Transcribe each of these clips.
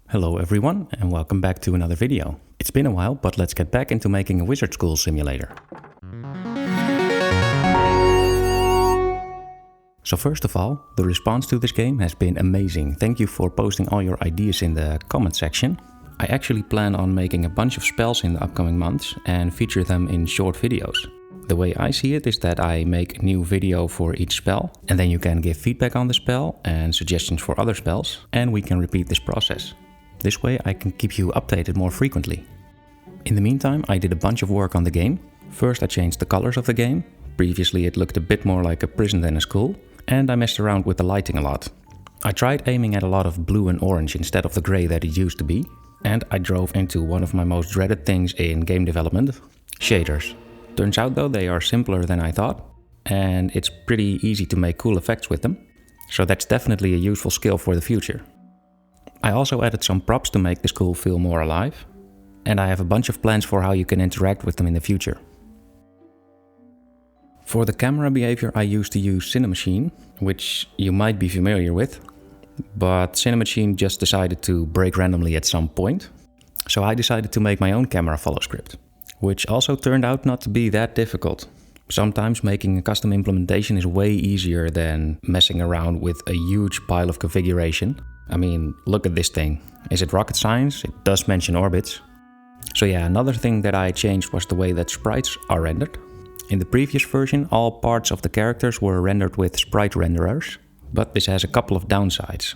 Hello everyone and welcome back to another video. It's been a while, but let's get back into making a wizard school simulator. So first of all, the response to this game has been amazing. Thank you for posting all your ideas in the comment section. I actually plan on making a bunch of spells in the upcoming months and feature them in short videos. The way I see it is that I make a new video for each spell and then you can give feedback on the spell and suggestions for other spells and we can repeat this process. This way I can keep you updated more frequently. In the meantime, I did a bunch of work on the game. First I changed the colors of the game. Previously it looked a bit more like a prison than a school. And I messed around with the lighting a lot. I tried aiming at a lot of blue and orange instead of the grey that it used to be. And I drove into one of my most dreaded things in game development, shaders. Turns out though they are simpler than I thought. And it's pretty easy to make cool effects with them. So that's definitely a useful skill for the future. I also added some props to make the school feel more alive. And I have a bunch of plans for how you can interact with them in the future. For the camera behavior I used to use Cinemachine, which you might be familiar with. But Cinemachine just decided to break randomly at some point. So I decided to make my own camera follow script. Which also turned out not to be that difficult. Sometimes making a custom implementation is way easier than messing around with a huge pile of configuration. I mean, look at this thing. Is it rocket science? It does mention orbits. So yeah, another thing that I changed was the way that sprites are rendered. In the previous version, all parts of the characters were rendered with sprite renderers, but this has a couple of downsides.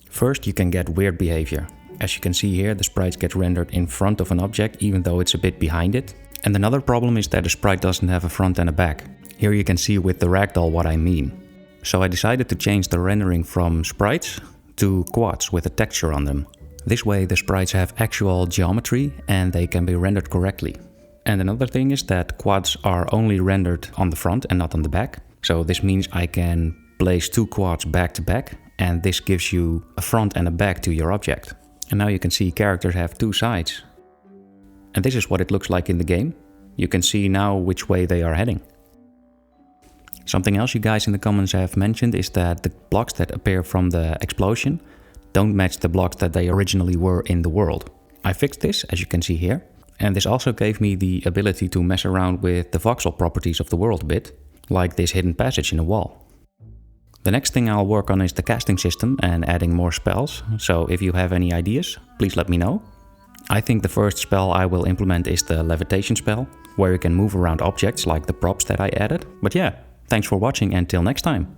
First, you can get weird behavior. As you can see here, the sprites get rendered in front of an object even though it's a bit behind it. And another problem is that the sprite doesn't have a front and a back. Here you can see with the ragdoll what I mean. So I decided to change the rendering from sprites to quads with a texture on them. This way the sprites have actual geometry and they can be rendered correctly. And another thing is that quads are only rendered on the front and not on the back. So this means I can place two quads back to back and this gives you a front and a back to your object. And now you can see characters have two sides. And this is what it looks like in the game. You can see now which way they are heading. Something else you guys in the comments have mentioned is that the blocks that appear from the explosion don't match the blocks that they originally were in the world. I fixed this, as you can see here. And this also gave me the ability to mess around with the voxel properties of the world a bit, like this hidden passage in a wall. The next thing I'll work on is the casting system and adding more spells, so if you have any ideas, please let me know. I think the first spell I will implement is the levitation spell, where you can move around objects like the props that I added. But yeah, thanks for watching and till next time.